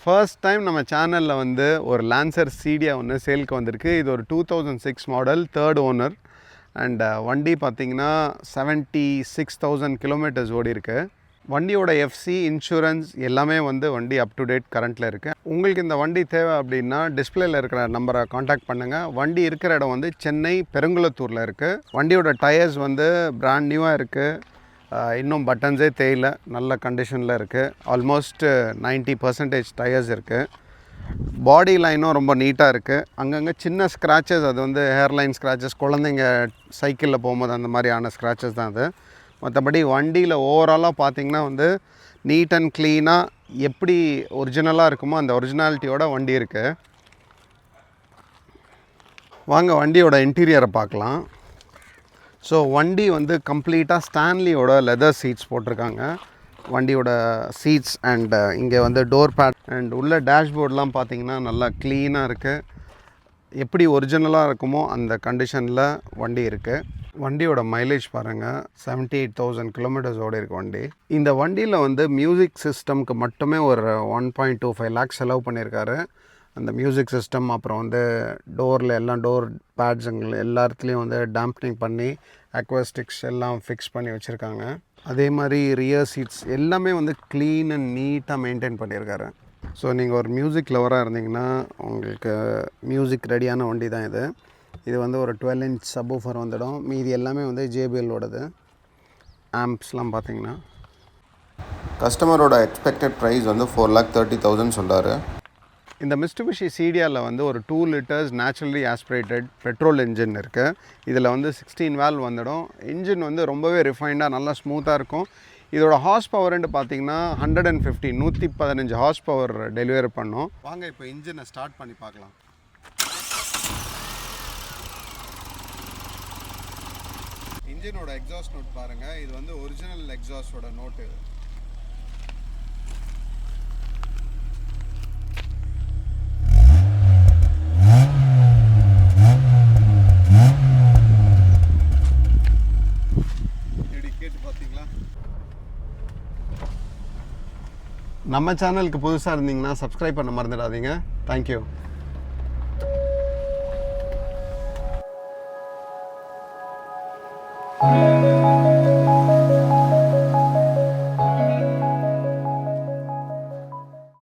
First time நம்ம சேனலில் வந்து ஒரு லான்சர் சீடியா ஒன்று சேலுக்கு வந்திருக்கு. இது ஒரு 2006 மாடல், தேர்ட் ஓனர். அண்ட் வண்டி பார்த்திங்கன்னா 76,000 கிலோமீட்டர்ஸ் ஓடி இருக்கு. வண்டியோட எஃப்சி, இன்சூரன்ஸ் எல்லாமே வந்து வண்டி அப் டு டேட் கரண்ட்டில் இருக்குது. உங்களுக்கு இந்த வண்டி தேவை அப்படின்னா டிஸ்பிளேயில் இருக்கிற நம்பரை காண்டாக்ட் பண்ணுங்கள். வண்டி இருக்கிற இடம் வந்து சென்னை பெருங்குளத்தூரில் இருக்குது. வண்டியோட டயர்ஸ் வந்து பிராண்ட் நியூவாக இருக்குது. இன்னும் பட்டன்ஸே தேயில, நல்ல கண்டிஷனில் இருக்குது. ஆல்மோஸ்ட் 90% டயர்ஸ் இருக்குது. பாடி லைனும் ரொம்ப நீட்டாக இருக்குது. அங்கங்கே சின்ன ஸ்க்ராச்சஸ், அது வந்து ஹேர்லைன் ஸ்க்ராச்சஸ், குழந்தைங்க சைக்கிளில் போகும்போது அந்த மாதிரியான ஸ்க்ராச்சஸ் தான் அது. மற்றபடி வண்டியில் ஓவராலாக பார்த்திங்கன்னா வந்து நீட் அண்ட் க்ளீனாக எப்படி ஒரிஜினலாக இருக்குமோ அந்த ஒரிஜினாலிட்டியோட வண்டி இருக்குது. வாங்க வண்டியோட இன்டீரியரை பார்க்கலாம். ஸோ வண்டி வந்து கம்ப்ளீட்டாக ஸ்டான்லியோட லெதர் சீட்ஸ் போட்டிருக்காங்க. வண்டியோட சீட்ஸ் அண்ட் இங்கே வந்து டோர் பேட் அண்ட் உள்ள டேஷ்போர்ட்லாம் பார்த்திங்கன்னா நல்லா க்ளீனாக இருக்குது. எப்படி ஒரிஜினலாக இருக்குமோ அந்த கண்டிஷனில் வண்டி இருக்குது. வண்டியோட மைலேஜ் பாருங்கள், 78,000 கிலோமீட்டர்ஸ் ஓடி இருக்குது வண்டி. இந்த வண்டியில் வந்து மியூசிக் சிஸ்டம்க்கு மட்டுமே ஒரு 1.25 lakhs செலவு பண்ணியிருக்காரு. அந்த மியூசிக் சிஸ்டம், அப்புறம் வந்து டோரில் எல்லாம் டோர் பேட்ஸுங்க எல்லா இடத்துலையும் வந்து டேம்ப்னிங் பண்ணி அக்வாஸ்டிக்ஸ் எல்லாம் ஃபிக்ஸ் பண்ணி வச்சுருக்காங்க. அதே மாதிரி ரியர் சீட்ஸ் எல்லாமே வந்து க்ளீன் அண்ட் நீட்டாக மெயின்டைன் பண்ணியிருக்காரு. ஸோ நீங்கள் ஒரு மியூசிக் லவராக இருந்தீங்கன்னா உங்களுக்கு மியூசிக் ரெடியான வண்டி தான் இது. இது வந்து ஒரு 12-inch சப்வூஃபர் வந்துடும். மீதி எல்லாமே வந்து JBLோடது. ஆம்ப்ஸ்லாம் பார்த்தீங்கன்னா கஸ்டமரோட எக்ஸ்பெக்டட் ப்ரைஸ் வந்து 4,30,000 சொல்கிறாரு. இந்த மிட்சுபிஷி சீடியாவில் வந்து ஒரு 2 liters naturally aspirated petrol engine இருக்குது. இதில் வந்து 16 valve வந்துடும். இன்ஜின் வந்து ரொம்பவே ரிஃபைண்டாக நல்லா ஸ்மூத்தாக இருக்கும். இதோட ஹார்ஸ் பவர்ன்னு பார்த்தீங்கன்னா 115 ஹார்ஸ் பவர் டெலிவரி பண்ணும். வாங்க இப்போ இன்ஜினை ஸ்டார்ட் பண்ணி பார்க்கலாம். இன்ஜினோட எக்ஸாஸ்ட் நோட் பாருங்கள். இது வந்து ஒரிஜினல் எக்ஸாஸ்டோட நோட்டு. நம்ம சேனலுக்கு புதுசாக இருந்தீங்கன்னா சப்ஸ்கிரைப் பண்ண மறந்துடாதீங்க. தேங்க்யூ.